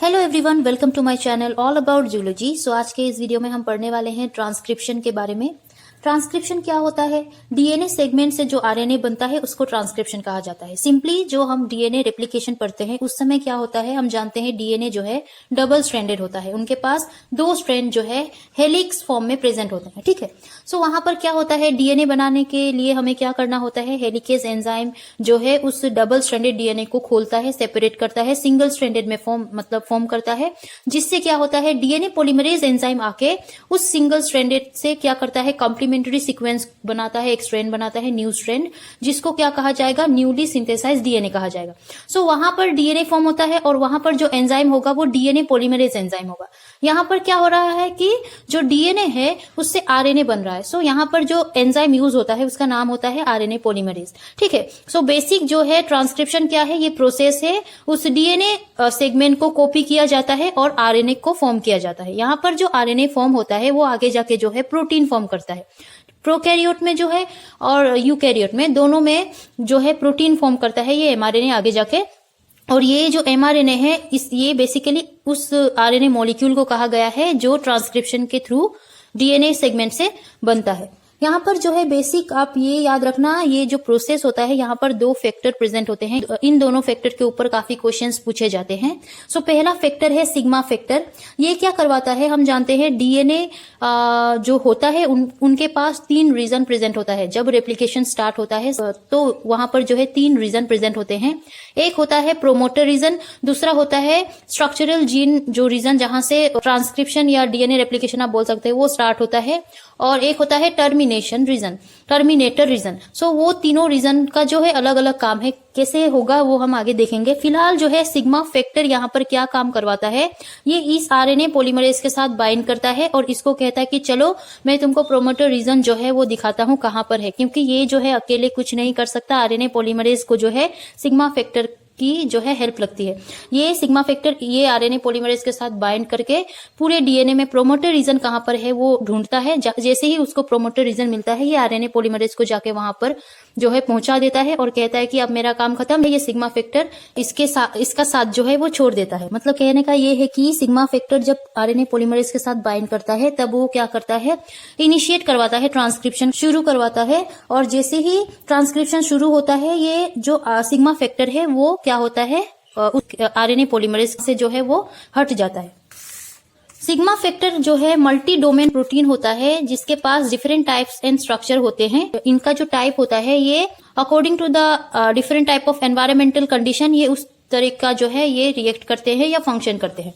Hello everyone, welcome to my channel all about zoology. So आज के इस video में हम पढ़ने वाले हैं ट्रांसक्रिप्शन के बारे में। ट्रांसक्रिप्शन क्या होता है? डीएनए सेगमेंट से जो आरएनए बनता है उसको ट्रांसक्रिप्शन कहा जाता है। सिंपली जो हम डीएनए रेप्लिकेशन पढ़ते हैं उस समय क्या होता है, हम जानते हैं डीएनए जो है डबल स्ट्रैंडेड होता है, उनके पास दो स्ट्रैंड जो है हेलिक्स फॉर्म में प्रेजेंट होते हैं। ठीक है, सो वहां पर क्या होता है, डीएनए बनाने के लिए हमें क्या करना होता है, हेलिकेज एंजाइम जो है उस डबल स्ट्रैंडेड डीएनए को खोलता है, सेपरेट करता है, सिंगल स्ट्रैंडेड में फॉर्म करता है, जिससे क्या होता है डीएनए पॉलीमरेज एंजाइम आके उस सिंगल स्ट्रैंडेड से क्या करता है, कॉम्प्लीमेंट्री सीक्वेंस बनाता है, एक स्ट्रैंड बनाता है, न्यू स्ट्रैंड, जिसको क्या कहा जाएगा, न्यूली सिंथेसाइज डीएनए कहा जाएगा। सो वहां पर डीएनए फॉर्म होता है और वहां पर जो एंजाइम होगा वो डीएनए पॉलीमरेज एंजाइम होगा। यहां पर क्या हो रहा है कि जो डीएनए है उससे आरएनए बन रहा है। सो यहां पर जो एंजाइम यूज होता है उसका नाम होता है आरएनए पॉलीमरेज। ठीक है, सो बेसिक जो है ट्रांसक्रिप्शन क्या है, ये प्रोसेस है, उस डीएनए सेगमेंट को कॉपी किया जाता है और आरएनए को फॉर्म किया जाता है। यहां पर जो आरएनए फॉर्म होता है वो आगे जाके जो है प्रोटीन फॉर्म करता है। प्रोकैरियोट में जो है और यूकैरियोट में, दोनों में जो है प्रोटीन फॉर्म करता है ये एमआरएनए आगे जाके। और ये जो एमआरएनए है ये बेसिकली उस आरएनए मॉलिक्यूल को कहा गया है जो ट्रांसक्रिप्शन के थ्रू डीएनए सेगमेंट से बनता है। यहाँ पर जो है बेसिक आप ये याद रखना, ये जो प्रोसेस होता है यहाँ पर दो फैक्टर प्रेजेंट होते हैं। इन दोनों फैक्टर के ऊपर काफी क्वेश्चंस पूछे जाते हैं। सो पहला फैक्टर है सिग्मा फैक्टर। ये क्या करवाता है, हम जानते हैं डीएनए जो होता है उनके पास तीन रीजन प्रेजेंट होता है। जब रेप्लिकेशन स्टार्ट होता है तो वहां पर जो है तीन रीजन प्रेजेंट होते हैं। एक होता है प्रोमोटर रीजन, दूसरा होता है स्ट्रक्चरल जीन जो रीजन जहां से ट्रांसक्रिप्शन या डीएनए रेप्लिकेशन आप बोल सकते हैं वो स्टार्ट होता है, और एक होता है टर्मिनेशन रीजन, टर्मिनेटर रीजन। सो वो तीनों रीजन का जो है अलग अलग काम है, कैसे होगा वो हम आगे देखेंगे। फिलहाल जो है सिग्मा फैक्टर यहाँ पर क्या काम करवाता है, ये इस आरएनए पॉलीमरेज के साथ बाइंड करता है और इसको कहता है कि चलो मैं तुमको प्रोमोटर रीजन जो है वो दिखाता हूँ कहाँ पर है, क्योंकि ये जो है अकेले कुछ नहीं कर सकता। आरएनए पॉलीमरेज को जो है सिग्मा फैक्टर की जो है हेल्प लगती है। ये सिग्मा फैक्टर ये आरएनए पॉलीमरेज के साथ बाइंड करके पूरे डीएनए में प्रोमोटर रीजन कहां पर है वो ढूंढता है। जैसे ही उसको प्रोमोटर रीजन मिलता है ये आरएनए पॉलीमरेज को जाके वहां पर जो है पहुंचा देता है और कहता है कि अब मेरा काम खत्म है। ये सिग्मा फैक्टर इसका साथ जो है वो छोड़ देता है। मतलब कहने का ये है कि सिग्मा फैक्टर जब आरएनए पॉलीमरेज के साथ बाइंड करता है तब वो क्या करता है, इनिशिएट करवाता है, ट्रांसक्रिप्शन शुरू करवाता है। और जैसे ही ट्रांसक्रिप्शन शुरू होता है ये जो सिग्मा फैक्टर है वो क्या होता है, आरएनए पॉलीमरेज से जो है वो हट जाता है। सिग्मा फैक्टर जो है मल्टी डोमेन प्रोटीन होता है जिसके पास डिफरेंट टाइप्स एंड स्ट्रक्चर होते हैं। इनका जो टाइप होता है ये according to the different type of environmental condition ये उस तरीका जो है ये रिएक्ट करते हैं या फंक्शन करते हैं।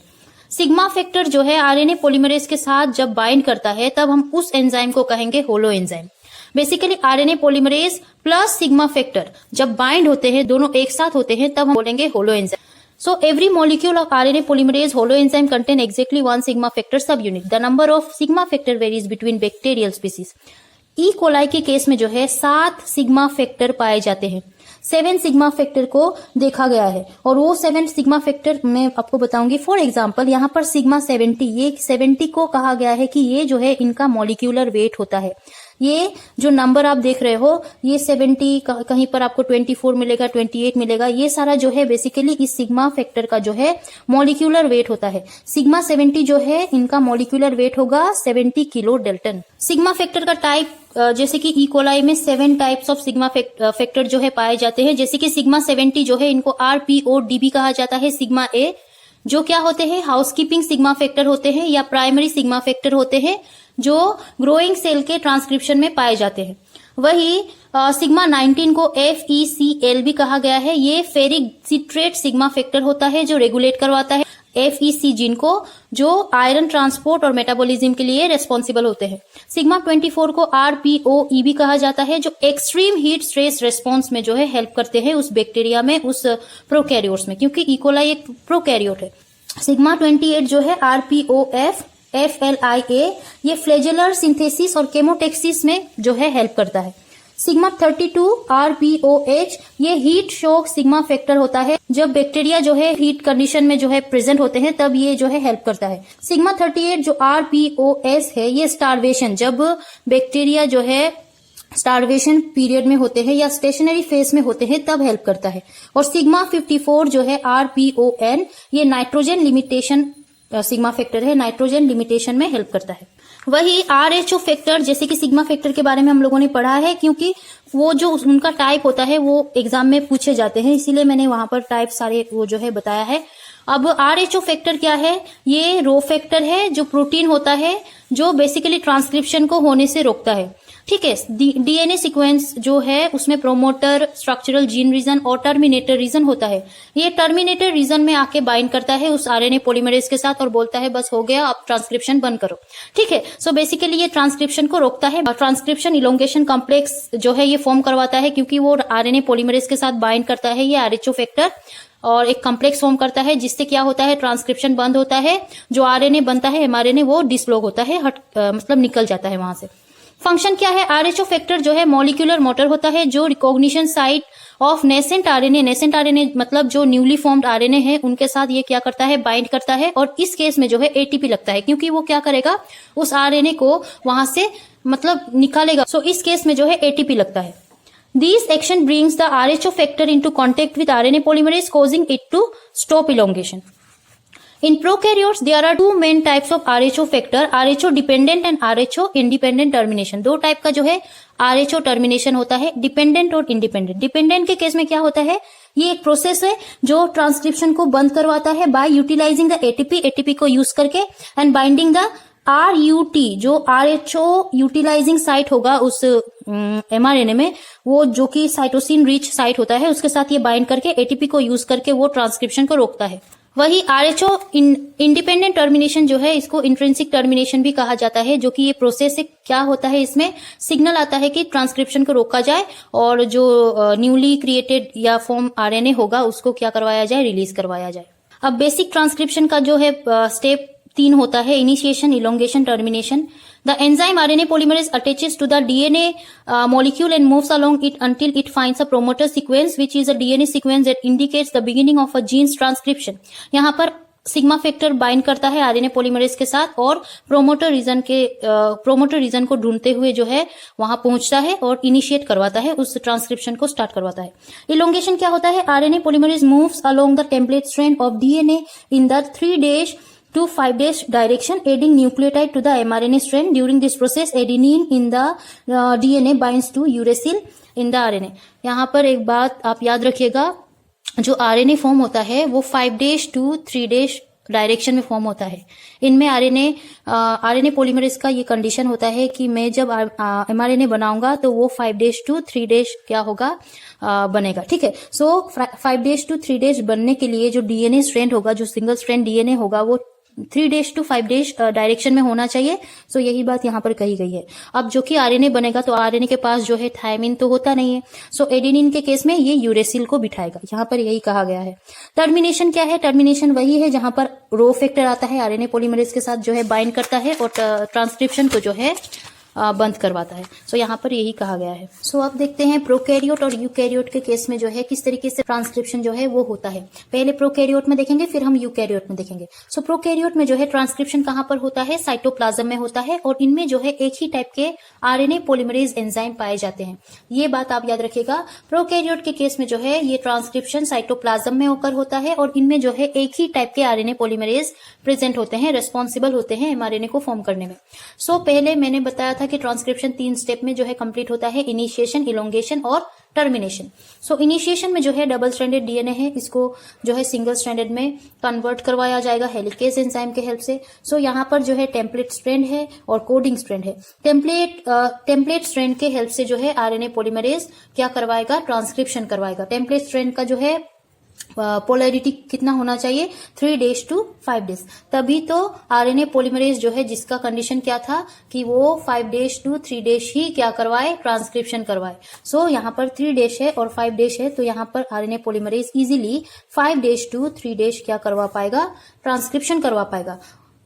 सिग्मा फैक्टर जो है आरएनए पॉलीमरेज के साथ जब बाइंड करता है तब हम उस एंजाइम को कहेंगे holo enzyme. Basically RNA polymerase plus sigma factor जब बाइंड होते हैं, दोनों एक साथ होते हैं, तब हम बोलेंगे holo enzyme. So every molecule of RNA polymerase holoenzyme contain exactly one sigma factor subunit. The number of sigma factor varies between bacterial species. E. coli के केस में जो है 7 सिग्मा फैक्टर पाए जाते हैं। 7 सिग्मा फैक्टर को देखा गया है और वो 7 सिग्मा फैक्टर मैं आपको बताऊंगी। फॉर एग्जांपल यहाँ पर सिग्मा 70, ये 70 को कहा गया है कि ये जो है इनका मॉलिक्यूलर वेट होता है। ये जो नंबर आप देख रहे हो ये 70, कहीं पर आपको 24 मिलेगा, 28 मिलेगा, ये सारा जो है बेसिकली इस सिग्मा फैक्टर का जो है मॉलिक्यूलर वेट होता है। सिग्मा 70 जो है इनका मॉलिक्यूलर वेट होगा 70 किलो डेल्टन। सिग्मा फैक्टर का टाइप जैसे कि ई कोलाई में 7 टाइप्स ऑफ सिग्मा फैक्टर जो है पाए जाते हैं। जैसे कि सिग्मा 70 जो है इनको RPOD कहा जाता है। सिग्मा ए जो क्या होते हैं, हाउसकीपिंग सिग्मा फैक्टर होते हैं या प्राइमरी सिग्मा फैक्टर होते हैं जो ग्रोइंग सेल के ट्रांसक्रिप्शन में पाए जाते हैं। वही सिग्मा 19 को FECL भी कहा गया है। ये फेरिक सिट्रेट सिग्मा फैक्टर होता है जो रेगुलेट करवाता है FEC जीन को, जो आयरन ट्रांसपोर्ट और मेटाबॉलिज्म के लिए रेस्पॉन्सिबल होते हैं। सिग्मा 24 को RPOE भी कहा जाता है जो एक्सट्रीम हीट स्ट्रेस रेस्पॉन्स में जो है हेल्प करते हैं उस बैक्टीरिया में, उस प्रोकैरियोट्स में, क्योंकि ई कोलाई एक प्रोकैरियोट है। सिग्मा 28 जो है RPOF FLIA ये फ्लैजेलर सिंथेसिस और केमोटेक्सिस में जो है हेल्प करता है। सिग्मा 32 RPOH ये हीट शॉक सिग्मा फैक्टर होता है। जब बैक्टीरिया जो है हीट कंडीशन में जो है प्रेजेंट होते हैं तब ये जो है हेल्प करता है। सिग्मा 38 जो RPOS है ये स्टार्वेशन, जब बैक्टीरिया जो है स्टार्वेशन पीरियड में होते हैं या स्टेशनरी फेज में होते हैं तब हेल्प करता है। और सिग्मा 54 जो है RPON, ये नाइट्रोजन लिमिटेशन सिग्मा फैक्टर है, नाइट्रोजन लिमिटेशन में हेल्प करता है। वही RH फैक्टर, जैसे कि सिग्मा फैक्टर के बारे में हम लोगों ने पढ़ा है, क्योंकि वो जो उनका टाइप होता है वो एग्जाम में पूछे जाते हैं, इसीलिए मैंने वहां पर टाइप सारे वो जो है बताया है। अब RH फैक्टर क्या है? ये रो फैक्टर है जो प्रोटीन होता है जो बेसिकली ट्रांसक्रिप्शन को होने से रोकता है। ठीक है, DNA सीक्वेंस जो है उसमें प्रोमोटर, स्ट्रक्चरल जीन रीजन और टर्मिनेटर रीजन होता है। ये टर्मिनेटर रीजन में आके बाइंड करता है उस RNA पॉलीमरेज के साथ और बोलता है बस हो गया, अब ट्रांसक्रिप्शन बंद करो। ठीक है, सो बेसिकली ये ट्रांसक्रिप्शन को रोकता है। ट्रांसक्रिप्शन इलोंगेशन कॉम्प्लेक्स जो है ये फॉर्म करवाता है, क्योंकि वो RNA पॉलीमरेज के साथ बाइंड करता है ये RH फैक्टर, और एक कॉम्प्लेक्स फॉर्म करता है जिससे क्या होता है, ट्रांसक्रिप्शन बंद होता है। जो RNA बनता है mRNA वो डिसलॉग होता है, मतलब निकल जाता है वहां से। फंक्शन क्या है? RH फैक्टर जो है मॉलिक्यूलर मोटर होता है जो recognition site of nascent RNA, nascent RNA मतलब जो न्यूली फॉर्म्ड RNA है उनके साथ ये क्या करता है, बाइंड करता है। और इस केस में जो है ATP लगता है, क्योंकि वो क्या करेगा, उस RNA को वहां से मतलब निकालेगा। सो इस केस में जो है ATP लगता है। This action brings the RH factor into contact with RNA polymerase, causing it to stop elongation. In prokaryotes, there are two main types of RH factor, RH dependent and RH independent termination. दो type का जो है RH termination होता है, dependent और independent. Dependent के case में क्या होता है, ये एक प्रोसेस है जो ट्रांसक्रिप्शन को बंद करवाता है बाय यूटिलाइजिंग द ATP को यूज करके एंड बाइंडिंग द RUT, जो RH यूटिलाइजिंग साइट होगा उस mRNA में, वो जो कि साइटोसिन रिच साइट होता है उसके साथ ये बाइंड करके ATP को यूज करके वो ट्रांसक्रिप्शन को रोकता है। वही RH इंडिपेंडेंट टर्मिनेशन जो है इसको इंट्रिंसिक टर्मिनेशन भी कहा जाता है, जो कि ये प्रोसेस से क्या होता है, इसमें सिग्नल आता है कि ट्रांसक्रिप्शन को रोका जाए और जो न्यूली क्रिएटेड या फॉर्म RNA होगा उसको क्या करवाया जाए, रिलीज करवाया जाए। अब बेसिक ट्रांसक्रिप्शन का जो है स्टेप 3 होता है, initiation, elongation, termination. The enzyme RNA polymerase attaches to the DNA molecule and moves along it until it finds a promoter sequence, which is a DNA sequence that indicates the beginning of a gene's transcription. यहाँ पर sigma factor bind करता है RNA polymerase के साथ और promoter region को ढूंढते हुए जो है वहां पहुंचता है और इनिशिएट करवाता है, उस ट्रांसक्रिप्शन को स्टार्ट करवाता है। इलोंगेशन क्या होता है? RNA polymerase moves along the template strand of DNA in the 3' to 5' direction, adding nucleotide to the mRNA strand. During this process, adenine in the DNA binds to uracil in the RNA. यहाँ पर एक बात आप याद रखिएगा, जो RNA form होता है वो 5' to 3' डायरेक्शन में फॉर्म होता है। इनमें RNA पॉलीमरेज का ये कंडीशन होता है कि मैं जब mRNA बनाऊंगा तो वो 5' to 3' क्या होगा, बनेगा। ठीक है, सो 5' to 3' बनने के लिए जो DNA स्ट्रैंड होगा, जो सिंगल स्ट्रैंड DNA होगा, वो 3' to 5' डायरेक्शन में होना चाहिए। सो यही बात यहाँ पर कही गई है। अब जो कि RNA बनेगा तो RNA के पास जो है थायमिन तो होता नहीं है, सो एडेनिन के केस में ये यूरेसिल को बिठाएगा, यहाँ पर यही कहा गया है। टर्मिनेशन क्या है? टर्मिनेशन वही है जहां पर रो फैक्टर आता है, RNA पॉलीमरेज के साथ जो है बाइंड करता है और ट्रांसक्रिप्शन को जो है बंद करवाता है। सो यहाँ पर यही कहा गया है। सो अब देखते हैं प्रोकैरियोट और यूकैरियोट के केस में जो है किस तरीके से ट्रांसक्रिप्शन जो है वो होता है। पहले प्रोकैरियोट में देखेंगे, फिर हम यूकैरियोट में देखेंगे। सो प्रोकैरियोट में जो है ट्रांसक्रिप्शन कहाँ पर होता है? साइटोप्लाज्म में होता है, और इनमें जो है एक ही टाइप के RNA पॉलीमरेज एंजाइम पाए जाते हैं। ये बात आप याद रखिएगा। प्रोकैरियोट के केस में जो है ये ट्रांसक्रिप्शन साइटोप्लाज्म में होकर होता है, और इनमें जो है एक ही टाइप के RNA पॉलीमरेज प्रेजेंट होते हैं, रेस्पॉन्सिबल होते हैं mRNA को फॉर्म करने में। सो पहले मैंने बताया था कि ट्रांसक्रिप्शन 3 स्टेप में जो है कंप्लीट होता है, इनिशिएशन, इलोंगेशन और टर्मिनेशन। सो इनिशिएशन में जो है डबल स्ट्रैंडेड DNA है, इसको जो है सिंगल स्ट्रैंडेड में कन्वर्ट करवाया जाएगा हेलिकेज एंजाइम के हेल्प से। सो यहाँ पर जो है टेम्पलेट स्ट्रैंड है और कोडिंग स्ट्रैंड है। टेम्पलेट स्ट्रैंड के हेल्प से जो है RNA पॉलीमरेज क्या करवाएगा? ट्रांसक्रिप्शन करवाएगा। टेम्पलेट स्ट्रैंड का जो है पोलैरिटी कितना होना चाहिए? 3' to 5'। तभी तो RNA पॉलीमरेज जो है, जिसका कंडीशन क्या था कि वो 5' to 3' ही क्या करवाए? ट्रांसक्रिप्शन करवाए। सो यहाँ पर 3' है और 5' है, तो यहाँ पर RNA पॉलीमरेज इजीली 5' to 3' क्या करवा पाएगा? ट्रांसक्रिप्शन करवा पाएगा।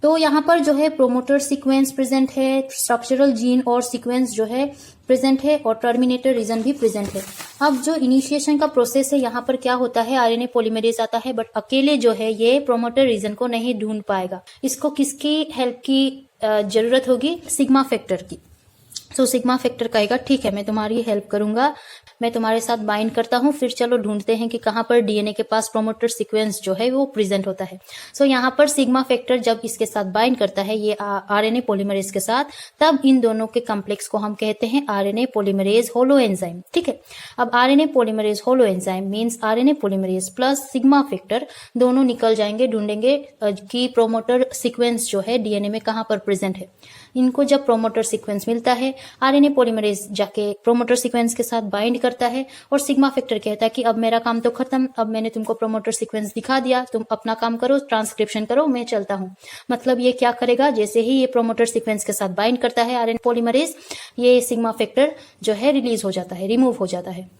तो यहाँ पर जो है प्रोमोटर सीक्वेंस प्रेजेंट है, स्ट्रक्चरल जीन और सीक्वेंस जो है प्रेजेंट है, और टर्मिनेटर रीजन भी प्रेजेंट है। अब जो इनिशिएशन का प्रोसेस है, यहाँ पर क्या होता है? RNA पॉलीमरेज आता है, बट अकेले जो है ये प्रोमोटर रीजन को नहीं ढूंढ पाएगा। इसको किसकी हेल्प की जरूरत होगी? सिग्मा फैक्टर की। सो सिग्मा फैक्टर कहेगा ठीक है, मैं तुम्हारी हेल्प करूंगा, मैं तुम्हारे साथ बाइंड करता हूं, फिर चलो ढूंढते हैं कि कहां पर डीएनए के पास प्रोमोटर सीक्वेंस जो है वो प्रेजेंट होता है। सो यहाँ पर सिग्मा फैक्टर जब इसके साथ बाइंड करता है ये आरएनए पॉलीमरेज के साथ, तब इन दोनों के कॉम्प्लेक्स को हम कहते हैं आरएनए पॉलीमरेज होलो एंजाइम। ठीक है, अब RNA polymerase holo enzyme means RNA polymerase plus sigma factor दोनों निकल जाएंगे, ढूंढेंगे कि प्रोमोटर सीक्वेंस जो है डीएनए में कहां पर प्रेजेंट है। इनको जब प्रोमोटर सीक्वेंस मिलता है, आरएनए पॉलीमरेज जाके प्रोमोटर सीक्वेंस के साथ बाइंड करता है और सिग्मा फैक्टर कहता है कि अब मेरा काम तो खत्म, अब मैंने तुमको प्रोमोटर सीक्वेंस दिखा दिया, तुम अपना काम करो, ट्रांसक्रिप्शन करो, मैं चलता हूं। मतलब ये क्या करेगा, जैसे ही ये प्रोमोटर सीक्वेंस के साथ बाइंड करता है आरएनए पॉलीमरेज, ये सिग्मा फैक्टर जो है रिलीज हो जाता है, रिमूव हो जाता है।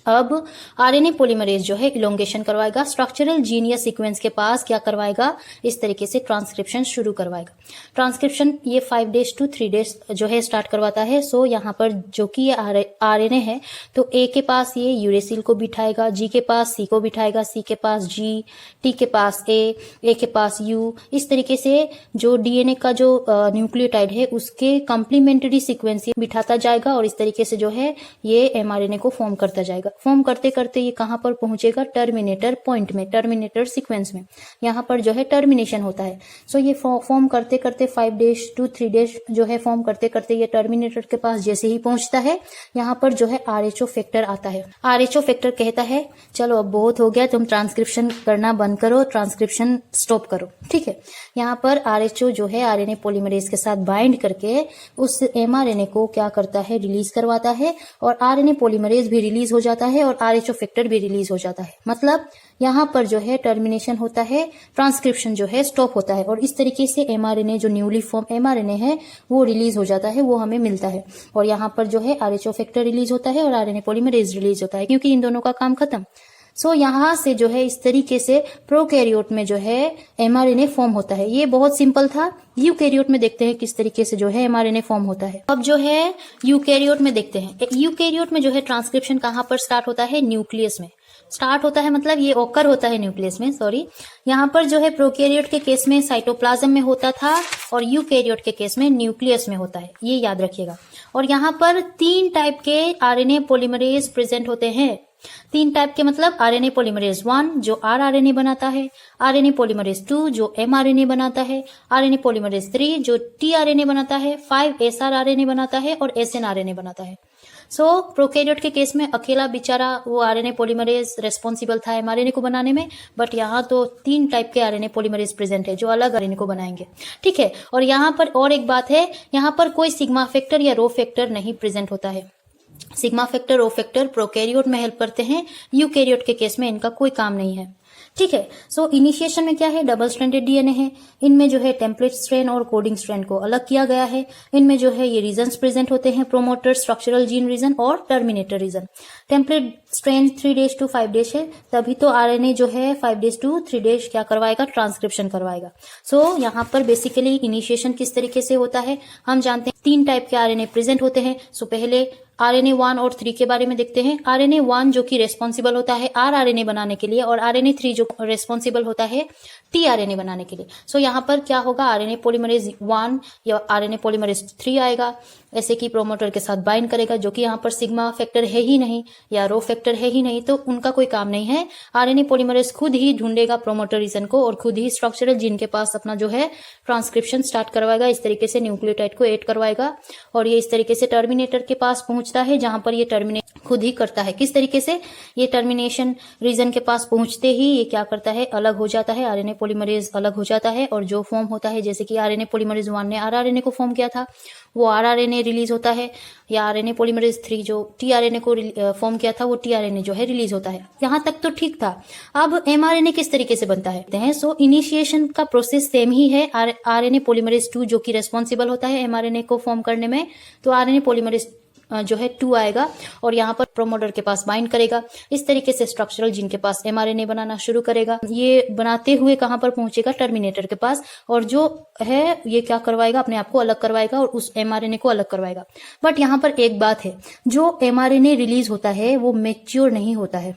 अब आरएनए पॉलीमरेज जो है इलोंगेशन करवाएगा, स्ट्रक्चरल जीन या सीक्वेंस के पास क्या करवाएगा, इस तरीके से ट्रांसक्रिप्शन शुरू करवाएगा। ट्रांसक्रिप्शन ये 5 days to 3 days जो है स्टार्ट करवाता है। सो यहाँ पर जो कि ये आरएनए है, तो ए के पास ये यूरेसिल को बिठाएगा, जी के पास सी को बिठाएगा, सी के पास जी, टी के पास ए के पास यू। इस तरीके से जो डीएनए का जो न्यूक्लियोटाइड है उसके कॉम्प्लीमेंट्री सीक्वेंस बिठाता जाएगा और इस तरीके से जो है ये एमआरएनए को फॉर्म करता जाएगा। फॉर्म करते करते ये कहां पर पहुंचेगा, टर्मिनेटर पॉइंट में, टर्मिनेटर सीक्वेंस में, यहाँ पर जो है टर्मिनेशन होता है। सो ये फॉर्म करते करते 5 days to 3 days जो है फॉर्म करते करते ये टर्मिनेटर के पास जैसे ही पहुंचता है, यहाँ पर जो है आरएचओ फैक्टर आता है। आरएचओ फैक्टर कहता है चलो अब बहुत हो गया, तुम ट्रांसक्रिप्शन करना बंद करो, ट्रांसक्रिप्शन स्टॉप करो। ठीक है, यहाँ पर आरएचओ जो है आरएनए पॉलीमरेज के साथ बाइंड करके उस एमआरएनए को क्या करता है, रिलीज करवाता है और आरएनए पॉलीमरेज भी रिलीज हो जाता है और आरएचओ फैक्टर भी रिलीज हो जाता है। मतलब यहाँ पर जो है टर्मिनेशन होता है, ट्रांसक्रिप्शन जो है स्टॉप होता है और इस तरीके से एमआरएनए जो न्यूली फॉर्म एमआरएनए है वो रिलीज हो जाता है, वो हमें मिलता है। और यहाँ पर जो है आरएचओ फैक्टर रिलीज होता है और आरएनए पॉलीमरेज रिलीज होता है, क्योंकि इन दोनों का काम खत्म। सो यहाँ से जो है इस तरीके से प्रोकैरियोट में जो है एमआरएनए फॉर्म होता है। ये बहुत सिंपल था। यूकैरियोट में देखते हैं किस तरीके से जो है एमआरएनए फॉर्म होता है। अब जो है यूकैरियोट में देखते हैं। यूकैरियोट में जो है ट्रांसक्रिप्शन कहाँ पर स्टार्ट होता है, न्यूक्लियस में स्टार्ट होता है, मतलब ये ओकर होता है न्यूक्लियस में, सॉरी। यहाँ पर जो है प्रोकैरियोट के केस में साइटोप्लाज्म में होता था और यूकैरियोट के केस में न्यूक्लियस में होता है, ये याद रखिएगा। और यहाँ पर 3 टाइप के आरएनए पॉलीमरेज प्रेजेंट होते हैं। 3 टाइप के मतलब आरएनए पॉलीमरेज 1 जो आरआरएनए बनाता है, आरएनए पॉलीमरेज 2 जो एमआरएनए बनाता है, आरएनए पॉलीमरेज 3 जो टीआरएनए बनाता है, 5 एसआरआरएनए बनाता है और एसएनआरएनए बनाता है। सो प्रोकैरियोट के केस में अकेला बेचारा वो आरएनए पॉलीमरेज रेस्पॉन्सिबल था एमआरएनए को बनाने में, बट यहाँ तो 3 टाइप के आरएनए पॉलीमरेज प्रेजेंट है जो अलग आरएनए को बनाएंगे। ठीक है, और यहाँ पर और एक बात है, यहाँ पर कोई सिग्मा फैक्टर या रो फैक्टर नहीं प्रेजेंट होता है। Sigma factor, rho factor prokaryote में हेल्प करते हैं, यूकैरियोट के केस में इनका कोई काम नहीं है। ठीक है, सो इनिशिएशन में क्या है, डबल स्ट्रैंडेड डीएनए है। इनमें जो है टेम्पलेट स्ट्रैंड और कोडिंग स्ट्रैंड को अलग किया गया है। इनमें जो है ये रीजन्स प्रेजेंट होते हैं, प्रोमोटर, स्ट्रक्चरल जीन रीजन और terminator region. Template strand 3 days to 5 days है, तभी तो आरएनए जो है 5 days to 3 days क्या करवाएगा, ट्रांसक्रिप्शन करवाएगा। सो यहाँ पर बेसिकली इनिशिएशन किस तरीके से होता है, हम जानते हैं 3 टाइप के आरएनए प्रेजेंट होते हैं। सो पहले आरएनए 1 और 3 के बारे में देखते हैं। आरएनए 1 जो कि रेस्पॉन्सिबल होता है आरआरएनए बनाने के लिए और आरएनए 3 जो रेस्पॉन्सिबल होता है टीआरएनए बनाने के लिए। सो यहाँ पर क्या होगा, आरएनए पॉलीमरेज 1 या आरएनए पॉलीमरेज 3 आएगा, ऐसे कि प्रोमोटर के साथ बाइंड करेगा, जो कि यहाँ पर सिग्मा फैक्टर है ही नहीं या रो फैक्टर है ही नहीं, तो उनका कोई काम नहीं है। आरएनए पॉलीमरेज खुद ही ढूंढेगा प्रोमोटर रीजन को और खुद ही स्ट्रक्चरल जीन के पास अपना जो है ट्रांसक्रिप्शन स्टार्ट करवाएगा, इस तरीके से न्यूक्लियोटाइड को एड करवाएगा और ये इस तरीके से टर्मिनेटर के पास पहुंचता है, जहां पर ये टर्मिनेट खुद ही करता है। किस तरीके से, ये टर्मिनेशन रीजन के पास पहुंचते ही ये क्या करता है, अलग हो जाता है, आरएनए पॉलीमरेज अलग हो जाता है और जो फॉर्म होता है, जैसे कि आरएनए पॉलीमरेज 1 ने आरआरएनए को फॉर्म किया था, वो आरआरएनए रिलीज होता है, या आरएनए पॉलीमरेज 3 जो टीआरएनए को फॉर्म किया था, वो टीआरएनए जो है रिलीज होता है। यहाँ तक तो ठीक था। अब एमआरएनए किस तरीके से बनता है, सो इनिशिएशन का प्रोसेस सेम ही है। आरएनए पॉलीमरेज 2 जो कि रेस्पॉन्सिबल होता है एमआरएनए को फॉर्म करने में, तो आरएनए पॉलीमरेज जो है 2 आएगा और यहाँ पर प्रोमोटर के पास बाइंड करेगा, इस तरीके से स्ट्रक्चरल जीन के पास एमआरएनए बनाना शुरू करेगा। ये बनाते हुए कहां पर पहुंचेगा, टर्मिनेटर के पास, और जो है ये क्या करवाएगा, अपने आप को अलग करवाएगा और उस एमआरएनए को अलग करवाएगा। बट यहाँ पर एक बात है, जो एमआरएनए रिलीज होता है वो मैच्योर नहीं होता है।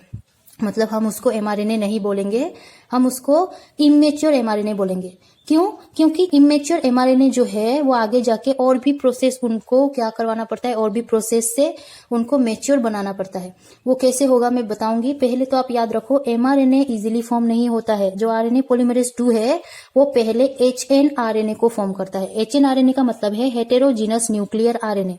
मतलब हम उसको mRNA नहीं बोलेंगे, हम उसको इमेच्योर mRNA बोलेंगे। क्यों? क्योंकि इमेच्योर mRNA जो है वो आगे जाके और भी प्रोसेस उनको क्या करवाना पड़ता है, और भी प्रोसेस से उनको मैच्योर बनाना पड़ता है। वो कैसे होगा मैं बताऊंगी। पहले तो आप याद रखो, mRNA इजीली फॉर्म नहीं होता है। जो RNA पॉलीमरेज 2 है वो पहले hnRNA को फॉर्म करता है। hnRNA का मतलब है हेटेरोजीनस न्यूक्लियर RNA।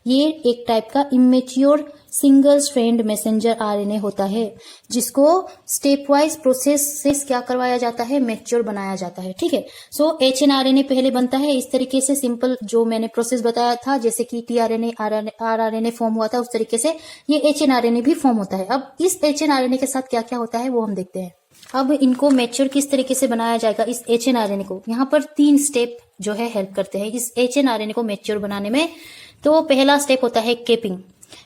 ये एक टाइप का immature single strand messenger RNA होता है, जिसको स्टेप वाइज प्रोसेस से क्या करवाया जाता है, मैच्योर बनाया जाता है। ठीक है। सो एचएनआरएनए पहले बनता है। इस तरीके से सिंपल जो मैंने प्रोसेस बताया था, जैसे कि टीआरएनए आरआरएनए फॉर्म हुआ था, उस तरीके से ये एचएनआरएनए भी फॉर्म होता है। अब इस एचएनआरएनए के साथ क्या क्या होता है वो हम देखते हैं। अब इनको मैच्योर किस तरीके से बनाया जाएगा, इस एचएनआरएनए को। यहाँ पर 3 स्टेप जो है हेल्प करते हैं इस एचएनआरएनए को मैच्योर बनाने में। तो पहला स्टेप होता है केपिंग।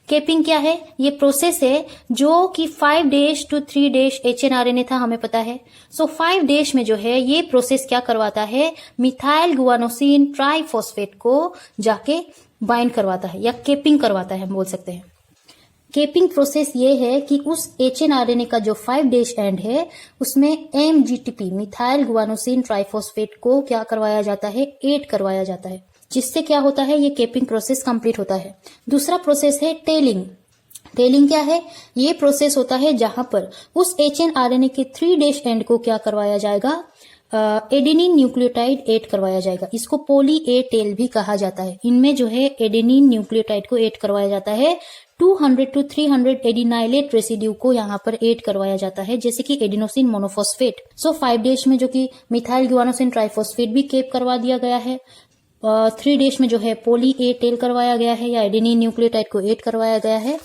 केपिंग क्या है? ये प्रोसेस है जो कि 5 डेज to 3 डेज एचएनआरएनए था, हमें पता है। सो 5 डेज में जो है ये प्रोसेस क्या करवाता है, मिथाइल गुआनोसिन ट्राइफॉस्फेट को जाके बाइंड करवाता है, या केपिंग करवाता है हम बोल सकते हैं। केपिंग प्रोसेस ये है कि उस एचएनआरएनए का जो 5 डेज एंड है उसमें एमजीटीपी मिथाइल गुआनोसिन ट्राइफॉस्फेट को क्या करवाया जाता है, ऐड करवाया जाता है, जिससे क्या होता है, ये केपिंग प्रोसेस कंप्लीट होता है। दूसरा प्रोसेस है टेलिंग। टेलिंग क्या है? ये प्रोसेस होता है जहां पर उस एचएनआरएनए के 3 डेज एंड को क्या करवाया जाएगा, एडेनिन न्यूक्लियोटाइड ऐड करवाया जाएगा। इसको पोली ए टेल भी कहा जाता है। इनमें जो है एडेनिन न्यूक्लियोटाइड को ऐड करवाया जाता है। 200 to 300 एडिनाइलेट रेसिड्यू को यहाँ पर ऐड करवाया जाता है, जैसे कि एडिनोसिन मोनोफॉस्फेट। सो 5 डेज में जो कि मिथाइल गुआनोसिन ट्राइफॉस्फेट भी केप करवा दिया गया है। 3 डेज में जो है पोली ए टेल करवाया गया है, या एडेनिन न्यूक्लियोटाइड को ऐड करवाया गया है।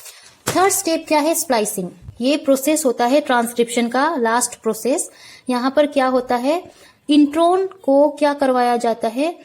थर्ड स्टेप क्या है? स्प्लाइसिंग। ये प्रोसेस होता है ट्रांसक्रिप्शन का लास्ट प्रोसेस। यहाँ पर क्या होता है, इंट्रोन को क्या करवाया जाता है,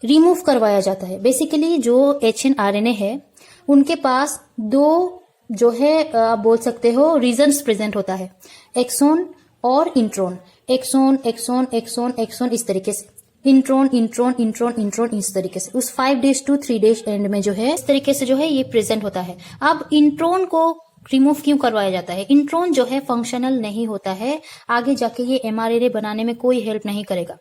रिमूव करवाया जाता है। बेसिकली जो एचएनआरएनए है उनके पास 2 जो है आप बोल सकते हो रीजन्स प्रेजेंट होता है, एक्सोन और intron. Exon exon exon exon इस तरीके से, इंट्रोन इंट्रोन इंट्रोन इंट्रोन इस तरीके से उस 5 डेज to 3 डेज एंड में जो है इस तरीके से जो है ये प्रेजेंट होता है। अब इंट्रोन को रिमूव क्यों करवाया जाता है? इंट्रोन जो है फंक्शनल नहीं होता है, आगे जाके ये एमआरएनए बनाने में कोई हेल्प नहीं करेगा।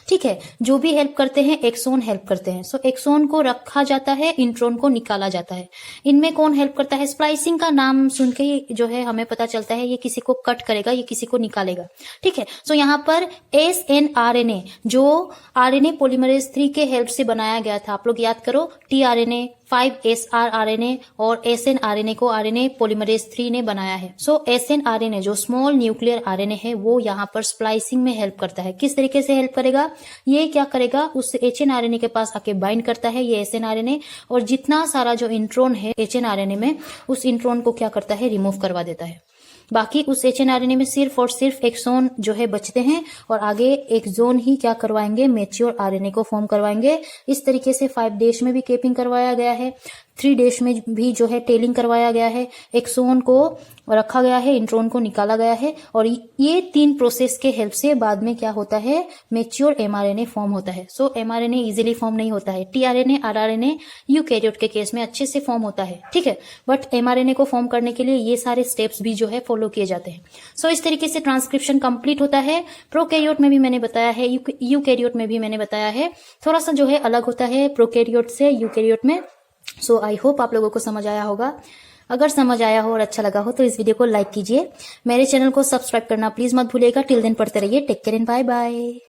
ठीक है। जो भी हेल्प करते हैं एक्सोन हेल्प करते हैं। सो एक्सोन को रखा जाता है, इंट्रोन को निकाला जाता है। इनमें कौन हेल्प करता है? स्प्लाइसिंग का नाम सुन के जो है हमें पता चलता है ये किसी को कट करेगा, ये किसी को निकालेगा। ठीक है। सो यहाँ पर एसएनआरएनए जो आरएनए पॉलीमरेज 3 के हेल्प से बनाया गया था, आप लोग याद करो, टीआरएनए 5SR आरएनए और एसएनआरएनए को आरएनए पॉलीमरेज 3 ने बनाया है। सो एसएनआरएनए जो स्मॉल न्यूक्लियर आरएनए है वो यहाँ पर स्प्लाइसिंग में हेल्प करता है। किस तरीके से हेल्प करेगा? ये क्या करेगा, उस एचएनआरएनए के पास आके बाइंड करता है ये एसएनआरएनए, और जितना सारा जो इंट्रोन है एचएनआरएनए में उस इंट्रोन को क्या करता है, रिमूव करवा देता है। बाकी उस एचएनआरएनए में सिर्फ और सिर्फ एक्सोन जो है बचते हैं, और आगे एक्सोन ही क्या करवाएंगे, मैच्योर आरएनए को फॉर्म करवाएंगे। इस तरीके से 5 डेज में भी केपिंग करवाया गया है, 3 डेज में भी जो है टेलिंग करवाया गया है, एक्सोन को रखा गया है, इंट्रोन को निकाला गया है, और ये 3 प्रोसेस के हेल्प से बाद में क्या होता है, मैच्योर एमआरएनए फॉर्म होता है। सो एमआरएनए इजीली फॉर्म नहीं होता है। टीआरएनए आरआरएनए यूकैरियोट के केस में अच्छे से फॉर्म होता है। ठीक है। बट एमआरएनए को फॉर्म करने के लिए ये सारे स्टेप्स भी जो है फॉलो किए जाते हैं। सो इस तरीके से ट्रांसक्रिप्शन कंप्लीट होता है। प्रोकैरियोट में भी मैंने बताया है, यूकैरियोट में भी मैंने बताया है। थोड़ा सा जो है अलग होता है प्रोकैरियोट से यूकैरियोट में। सो आई होप आप लोगों को समझ आया होगा। अगर समझ आया हो और अच्छा लगा हो तो इस वीडियो को लाइक कीजिए। मेरे चैनल को सब्सक्राइब करना प्लीज मत भूलिएगा। टिल देन पढ़ते रहिए। Take care and bye bye.